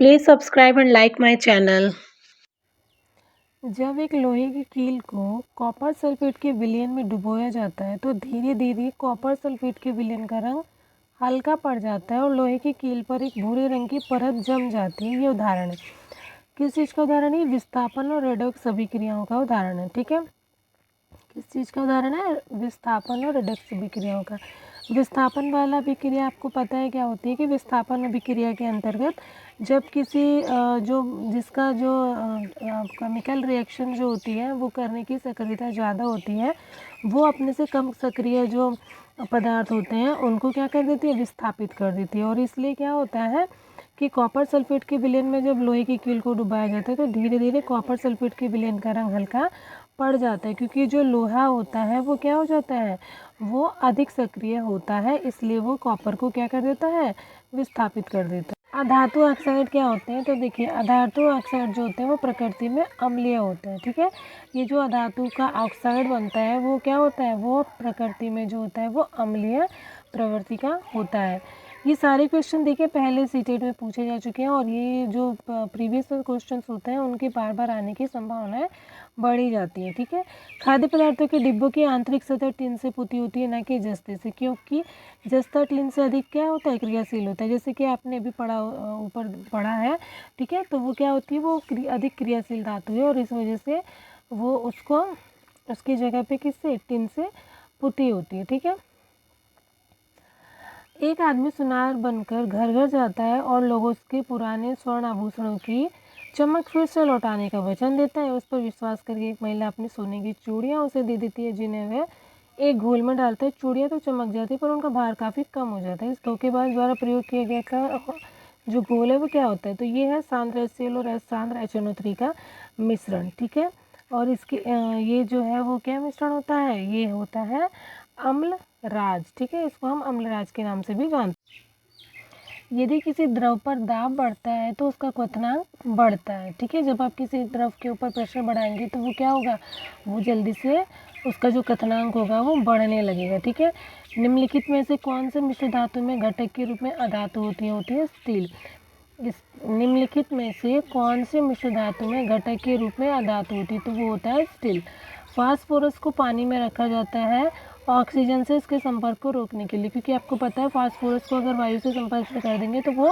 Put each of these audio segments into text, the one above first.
Please subscribe and like my channel. जब एक लोहे की कील को कॉपर सल्फेट के विलयन में डुबोया जाता है तो धीरे धीरे कॉपर सल्फेट के विलयन का रंग हल्का पड़ जाता है और लोहे की कील पर एक भूरे रंग की परत जम जाती है। ये उदाहरण है। किस चीज़ का उदाहरण है? विस्थापन और रेडॉक्स अभिक्रियाओं का उदाहरण है। ठीक है, किस चीज़ का उदाहरण है? विस्थापन और रेडॉक्स अभिक्रियाओं का। विस्थापन वाला अभिक्रिया आपको पता है क्या होती है कि विस्थापन अभिक्रिया के अंतर्गत जब किसी जिसका जो केमिकल रिएक्शन जो होती है वो करने की सक्रियता ज़्यादा होती है, वो अपने से कम सक्रिय जो पदार्थ होते हैं उनको क्या कर देती है? विस्थापित कर देती है। और इसलिए क्या होता है कि कॉपर सल्फेट के विलयन में जब लोहे की कील को डुबाया जाता है तो धीरे धीरे कॉपर सल्फेट के विलयन का रंग हल्का पड़ जाता है, क्योंकि जो लोहा होता है वो क्या हो जाता है? वो अधिक सक्रिय होता है, इसलिए वो कॉपर को क्या कर देता है? विस्थापित कर देता है। अधातु ऑक्साइड क्या होते हैं? तो देखिए, अधातु ऑक्साइड जो होते हैं वो प्रकृति में अम्लीय होते हैं। ठीक है, ये जो अधातु का ऑक्साइड बनता है वो क्या होता है? वो प्रकृति में जो होता है वो अम्लीय प्रवृत्ति का होता है। ये सारे क्वेश्चन देखिए पहले सीटेट में पूछे जा चुके हैं और ये जो प्रीवियस क्वेश्चंस होते हैं उनके बार बार आने की संभावनाएं बढ़ी जाती है। ठीक है, खाद्य पदार्थों के डिब्बों की आंतरिक सतह टिन से पुती होती है, ना कि जस्ते से, क्योंकि जस्ता टिन से अधिक क्या होता है? क्रियाशील होता है। जैसे कि आपने अभी ऊपर पढ़ा है। ठीक है, तो वो क्या होती है? वो अधिक क्रियाशील धातु है और इस वजह से वो उसको उसकी जगह पे किससे? टिन से पुती होती है। ठीक है, एक आदमी सुनार बनकर घर घर जाता है और लोगों के पुराने स्वर्ण आभूषणों की चमक फिर से लौटाने का वचन देता है। उस पर विश्वास करके एक महिला अपनी सोने की चूड़ियाँ उसे दे देती है, जिन्हें वह एक घोल में डालता है। चूड़ियाँ तो चमक जाती है पर उनका भार काफ़ी कम हो जाता है। इस धोखेबाज द्वारा प्रयोग किया गया का जो घोल है वो क्या होता है? तो ये है सांद्र HCl और सांद्र HNO3 का मिश्रण। ठीक है, और इसके ये जो है वो क्या मिश्रण होता है? ये होता है अम्ल राज। ठीक है, इसको हम अम्लराज के नाम से भी जानते हैं। यदि किसी द्रव पर दाब बढ़ता है तो उसका क्वथनांक बढ़ता है। ठीक है, जब आप किसी द्रव के ऊपर प्रेशर बढ़ाएंगे तो वो क्या होगा? वो जल्दी से उसका जो क्वथनांक होगा वो बढ़ने लगेगा। ठीक है, निम्नलिखित में से कौन से मिश्र धातु में घटक के रूप में अधातु होती है स्टील। इस निम्नलिखित में से कौन से मिश्र धातु में घटक के रूप में अधातु होती है? तो वो होता है स्टील। फास्फोरस को पानी में रखा जाता है ऑक्सीजन से इसके संपर्क को रोकने के लिए, क्योंकि आपको पता है फास्फोरस को अगर वायु से संपर्क में कर देंगे तो वो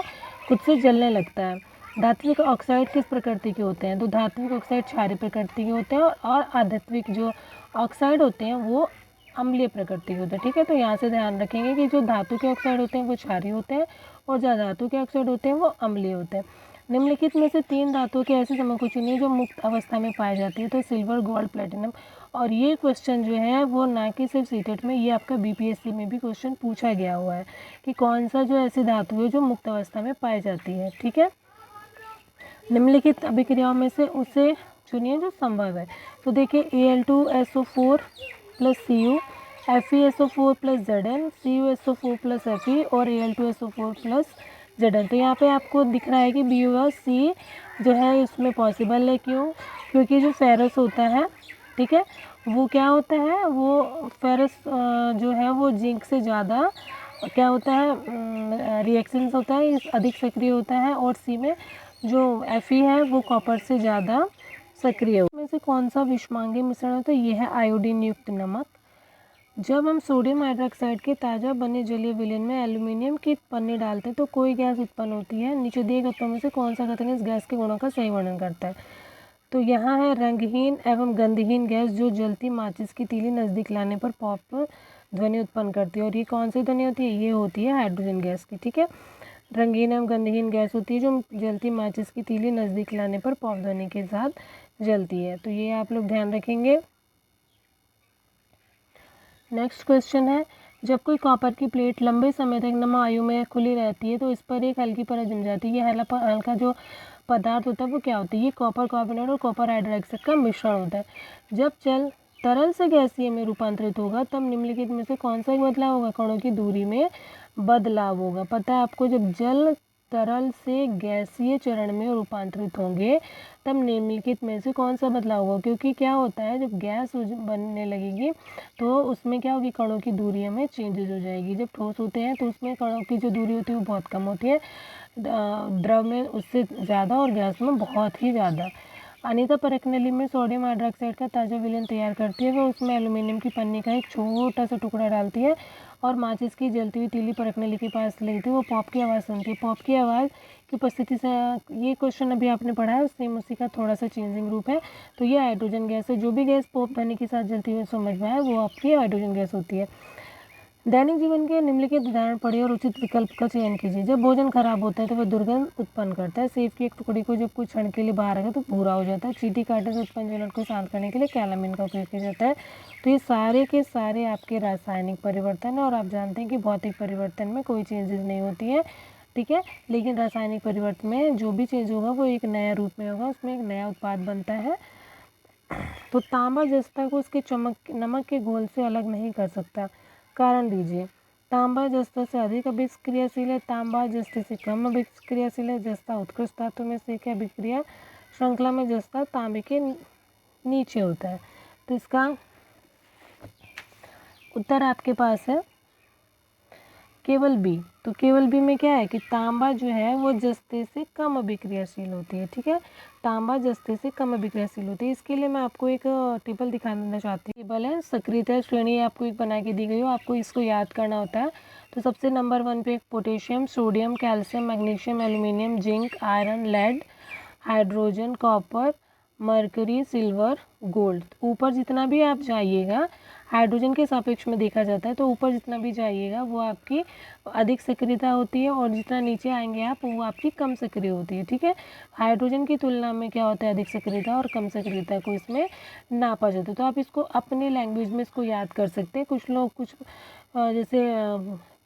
खुद से जलने लगता है। धात्विक ऑक्साइड किस प्रकृति के होते हैं? तो धात्विक ऑक्साइड क्षारीय प्रकृति के होते हैं और अधात्विक जो ऑक्साइड होते हैं वो अम्लीय प्रकृति के होते हैं। ठीक है, तो यहाँ से ध्यान रखेंगे कि जो धातु के ऑक्साइड होते हैं वो क्षारीय होते हैं और जो धातु के ऑक्साइड होते हैं वो अम्लीय होते हैं। निम्नलिखित में से 3 धातुओं के ऐसे समूह को चुनिए जो मुक्त अवस्था में पाई जाती है। तो सिल्वर, गोल्ड, प्लेटिनम। और ये क्वेश्चन जो है वो ना कि सिर्फ सीटेट में, ये आपका BPSC में भी क्वेश्चन पूछा गया हुआ है कि कौन सा जो ऐसी धातु है जो मुक्त अवस्था में पाई जाती है। ठीक है, निम्नलिखित अभिक्रियाओं में से उसे चुनिए जो संभव है। तो देखिए, Al2SO4 + Cu, FeSO4 + Zn, CuSO4 + Fe और Al2SO4 + Zn। तो यहाँ पे आपको दिख रहा है कि B और C जो है इसमें पॉसिबल है। क्यों? क्योंकि जो फेरस होता है, ठीक है, वो क्या होता है? वो फेरस जो है वो जिंक से ज़्यादा क्या होता है? रिएक्शंस होता है, अधिक सक्रिय होता है। और सी में जो Fe है वो कॉपर से ज़्यादा सक्रिय होता है। में से कौन सा विषमांगी मिश्रण है? तो ये है आयोडीन युक्त नमक। जब हम सोडियम हाइड्रोक्साइड के ताज़ा बने जलीय विलयन में एल्यूमिनियम की पन्नी डालते हैं तो कोई गैस उत्पन्न होती है। नीचे दिए कथनों में से कौन सा कथन इस गैस के गुणों का सही वर्णन करता है? तो यहाँ है रंगहीन एवं गंधहीन गैस जो जलती माचिस की तीली नज़दीक लाने पर पॉप ध्वनि उत्पन्न करती है। और ये कौन सी ध्वनि होती है? ये होती है हाइड्रोजन गैस की। ठीक है, रंगीन एवं गंधहीन गैस होती है जो जलती माचिस की तीली नज़दीक लाने पर पॉप ध्वनि के साथ जलती है। तो ये आप लोग ध्यान रखेंगे। नेक्स्ट क्वेश्चन है, जब कोई कॉपर की प्लेट लंबे समय तक नम आयु में खुली रहती है तो इस पर एक हल्की परत जम जाती है। ये हल्का जो पदार्थ होता है वो क्या होता है? ये कॉपर कार्बोनेट और कॉपर हाइड्रोक्साइड का मिश्रण होता है। जब जल तरल से गैसीय में रूपांतरित होगा तब निम्नलिखित में से कौन सा एक बदलाव होगा? कणों की दूरी में बदलाव होगा। पता है आपको, जब जल तरल से गैसीय चरण में रूपांतरित होंगे तब निम्नलिखित में से कौन सा बदलाव होगा। क्योंकि क्या होता है, जब गैस बनने लगेगी तो उसमें क्या होगी, कणों की दूरियों में चेंजेस हो जाएगी। जब ठोस होते हैं तो उसमें कणों की जो दूरी होती है वो बहुत कम होती है, द्रव में उससे ज़्यादा और गैस में बहुत ही ज़्यादा। अनीता परखनली में सोडियम हाइड्रोक्साइड का ताज़ा विलयन तैयार करती है। वो उसमें एल्यूमिनियम की पन्नी का एक छोटा सा टुकड़ा डालती है और माचिस की जलती हुई तीली परखनली के पास लेती है। वो पॉप की आवाज़ सुनती है। पॉप की आवाज़ की उपस्थिति से, ये क्वेश्चन अभी आपने पढ़ा है, सेम उसी का थोड़ा सा चेंजिंग रूप है। तो ये हाइड्रोजन गैस है। जो भी गैस पॉप ध्वनि के साथ जलती हुई समझ में आए वो आपकी हाइड्रोजन गैस होती है। दैनिक जीवन के निम्नलिखित उदाहरण पढ़िए और उचित विकल्प का चयन कीजिए। जब भोजन खराब होता है तो वह दुर्गंध उत्पन्न करता है। सेब की एक टुकड़ी को जब कुछ क्षण के लिए बाहर रखें तो भूरा हो जाता है। चींटी काटने से उत्पन्न ज्वलन को शांत करने के लिए कैलामिन का उपयोग किया जाता है। तो ये सारे के सारे आपके रासायनिक परिवर्तन है और आप जानते हैं कि भौतिक परिवर्तन में कोई चेंजेस नहीं होती है, ठीक है। लेकिन रासायनिक परिवर्तन में जो भी चेंज होगा वो एक नया रूप में होगा, उसमें एक नया उत्पाद बनता है। तो तांबा जस्ता को उसके नमक के घोल से अलग नहीं कर सकता। कारण दीजिए। तांबा जस्ता से अधिक अभिक्रियाशील है, तांबा जस्ते से कम अभिक्रियाशील है। जस्ता उत्कृष्ट धातु में से एक है, अभिक्रिया श्रृंखला में जस्ता तांबे के नीचे होता है। तो इसका उत्तर आपके पास है केवल बी। तो केवल बी में क्या है कि तांबा जो है वो जस्ते से कम अभिक्रियाशील होती है, ठीक है। तांबा जस्ते से कम अभिक्रियाशील होती है। इसके लिए मैं आपको एक टेबल दिखा देना चाहती हूँ। टेबल है सक्रियता श्रेणी, आपको एक बना के दी गई हो, आपको इसको याद करना होता है। तो सबसे नंबर 1 पे potassium, sodium, calcium, magnesium, aluminium, zinc, iron, lead, hydrogen, copper, mercury, silver, gold. ऊपर जितना भी आप जाइएगा, हाइड्रोजन के सापेक्ष में देखा जाता है, तो ऊपर जितना भी जाइएगा वो आपकी अधिक सक्रियता होती है और जितना नीचे आएंगे आप वो आपकी कम सक्रिय होती है, ठीक है। हाइड्रोजन की तुलना में क्या होता है, अधिक सक्रियता और कम सक्रियता को इसमें नापा जाता है। तो आप इसको अपने लैंग्वेज में इसको याद कर सकते हैं। कुछ लोग कुछ जैसे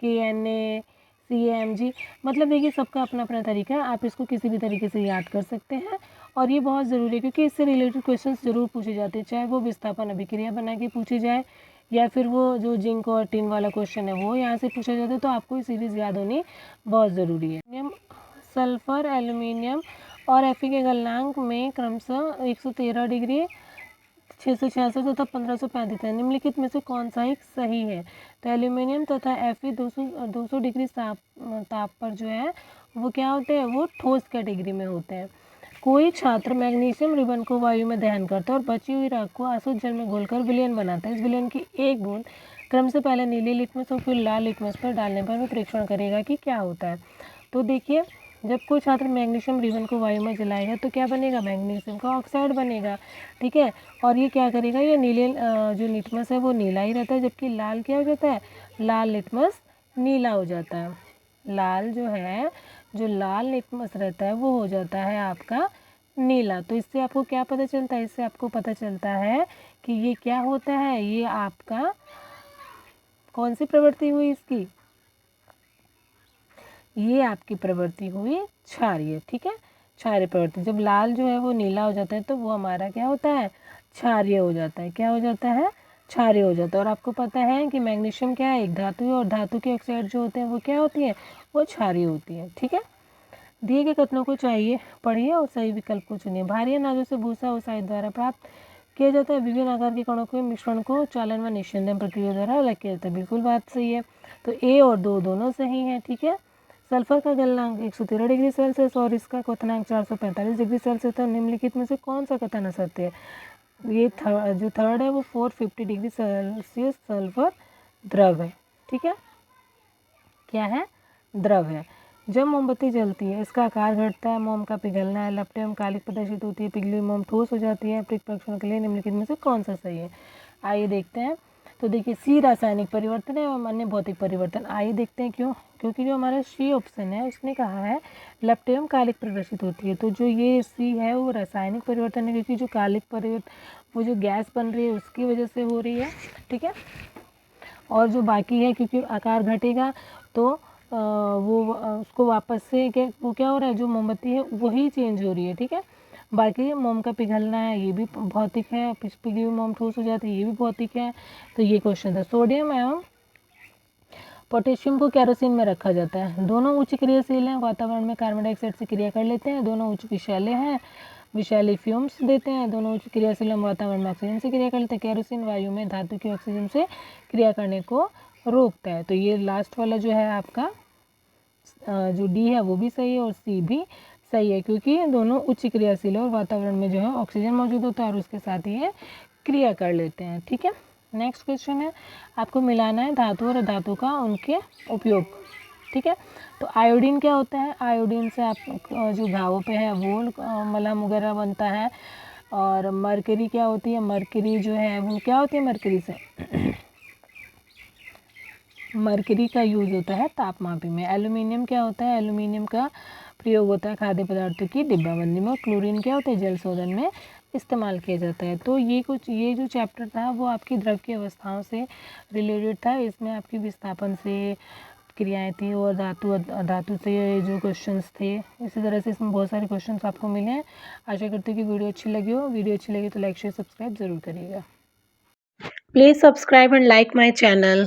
KNA, CAMG, मतलब देखिए सबका अपना अपना तरीका है, आप इसको किसी भी तरीके से याद कर सकते हैं। और ये बहुत ज़रूरी है क्योंकि इससे रिलेटेड क्वेश्चंस ज़रूर पूछे जाते हैं, चाहे वो विस्थापन अभिक्रिया बना के पूछी जाए या फिर वो जो जिंक और टिन वाला क्वेश्चन है वो यहाँ से पूछा जाता है। तो आपको ये सीरीज़ याद होनी बहुत ज़रूरी है। सल्फर, एल्यूमिनियम और Fe के गलनांक में क्रमशः 113 डिग्री, 666 तथा 1535 है। निम्नलिखित में से कौन सा एक सही है। तो एल्यूमिनियम तथा Fe 200 डिग्री ताप पर जो है वो क्या होते हैं, वो ठोस कैटेगरी में होते हैं। कोई छात्र मैग्नीशियम रिबन को वायु में दहन करता है और बची हुई राख को अशुद्ध जल में घोलकर विलयन बनाता है। इस विलयन की एक बूंद क्रम से पहले नीले लिटमस और फिर लाल लिटमस पर डालने पर वो परीक्षण करेगा कि क्या होता है। तो देखिए, जब कोई छात्र मैग्नीशियम रिबन को वायु में जलाएगा तो क्या बनेगा, मैग्नीशियम का ऑक्साइड बनेगा, ठीक है। और ये क्या करेगा, ये नीले जो लिटमस है वो नीला ही रहता है, जबकि लाल क्या हो जाता है, लाल लिटमस नीला हो जाता है। लाल जो है, जो लाल लिटमस रहता है वो हो जाता है आपका नीला। तो इससे आपको क्या पता चलता है, इससे आपको पता चलता है कि ये क्या होता है, ये आपका कौन सी प्रवृत्ति हुई इसकी, ये आपकी प्रवृत्ति हुई क्षारीय, ठीक है, क्षारीय प्रवृत्ति। जब लाल जो है वो नीला हो जाता है तो वो हमारा क्या होता है, क्षारीय हो जाता है। क्या हो जाता है, क्षारीय हो जाता है। और आपको पता है कि मैग्नीशियम क्या है, एक धातु है और धातु के ऑक्साइड जो होते हैं वो क्या होती है, वो क्षारीय होती है, ठीक है। दिए गए कथनों को चाहिए पढ़िए और सही विकल्प को चुनिए। भारी अनाजों से भूसा ओसाइड द्वारा प्राप्त किया जाता है। विभिन्न आकार के कणों के मिश्रण को चालन व निस्यंदन प्रक्रिया द्वारा अलग किया जाता है। बिल्कुल बात सही है। तो ए और दो दोनों सही हैं, ठीक है। सल्फर का गलनांक 113 डिग्री सेल्सियस और इसका क्वथनांक 445 डिग्री सेल्सियस है। निम्नलिखित में से कौन सा कथन असत्य है। ये जो थर्ड है वो 450 डिग्री सेल्सियस सल्फर द्रव है, ठीक है, क्या है, द्रव है। जब मोमबत्ती जलती है इसका आकार घटता है, मोम का पिघलना है, लपटें एवं कालिक प्रदर्शित होती है, पिघली हुई मोम ठोस हो जाती है। परीक्षण के लिए निम्नलिखित में से कौन सा सही है। आइए देखते हैं। तो देखिए, सी रासायनिक परिवर्तन है और अन्य भौतिक परिवर्तन। आइए देखते हैं क्यों, क्योंकि जो हमारा सी ऑप्शन है उसने कहा है लपटें एवं कालिक प्रदर्शित होती है। तो जो ये सी है वो रासायनिक परिवर्तन है, क्योंकि जो कालिक परिवर्तन, वो जो गैस बन रही है उसकी वजह से हो रही है, ठीक है। और जो बाकी है, क्योंकि आकार घटेगा तो वो उसको वापस से वो क्या हो रहा है, जो मोमबत्ती है वही चेंज हो रही है, ठीक है। बाकी मोम का पिघलना है ये भी भौतिक है, पिघली हुई मोम ठोस हो जाती है ये भी भौतिक है। तो ये क्वेश्चन था। सोडियम एवं पोटेशियम को केरोसिन में रखा जाता है। दोनों उच्च क्रियाशील हैं, वातावरण में कार्बन डाइऑक्साइड से क्रिया कर लेते हैं। दोनों उच्च विषैले हैं, विषैले फ्यूम्स देते हैं। दोनों उच्च क्रियाशील हम वातावरण में ऑक्सीजन से क्रिया कर लेते हैं। केरोसिन वायु में धातु की ऑक्सीजन से क्रिया करने को रोकता है। तो ये लास्ट वाला जो है आपका जो डी है वो भी सही है और सी भी सही है, क्योंकि दोनों उच्च क्रियाशील है और वातावरण में जो है ऑक्सीजन मौजूद होता है और उसके साथ ही ये क्रिया कर लेते हैं। ठीक है, नेक्स्ट क्वेश्चन है, आपको मिलाना है धातु और अधातु का उनके उपयोग। ठीक है, तो आयोडीन क्या होता है? आयोडीन से आप जो घावों पे है वो मलहम वगैरह बनता है। और मरकरी क्या होती है? मरकरी जो है वो क्या होती है? मरकरी से मरकरी का यूज़ होता है तापमापी में। एल्यूमिनियम क्या होता है? एल्यूमिनियम का प्रयोग होता है खाद्य पदार्थों की डिब्बाबंदी में। क्लोरीन क्या होता है? जल शोधन में इस्तेमाल किया जाता है। तो ये जो चैप्टर था वो आपकी द्रव की अवस्थाओं से रिलेटेड था। इसमें आपकी विस्थापन से क्रियाएं थी और धातु से जो क्वेश्चंस थे। इसी तरह से इसमें बहुत सारे क्वेश्चंस आपको मिले हैं। आशा करती हूँ कि वीडियो अच्छी लगी हो। वीडियो अच्छी लगी तो लाइक शेयर सब्सक्राइब जरूर करिएगा। Please subscribe and like my channel.